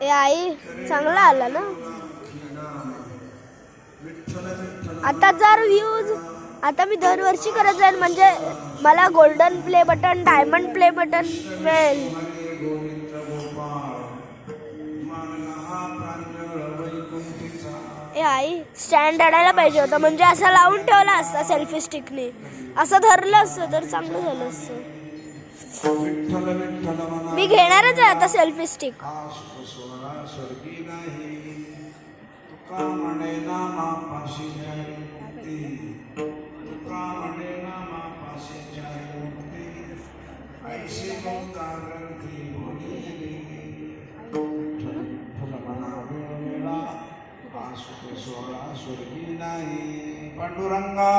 ए आई चांगला आला ना. आता जर व्ह्यूज आता मी दरवर्षी करत जाईल म्हणजे मला golden play button diamond play button मिळेल. ए आई स्टँड आणायला पाहिजे होता म्हणजे असं लावून ठेवला असता सेल्फी स्टिकने. असं धरलं असतं तर चांगलं झालं असतं. मी घेणारच आहे आता सेल्फी स्टिक. पांडुरंगा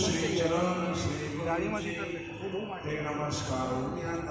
श्री चरण श्री नमस्कार.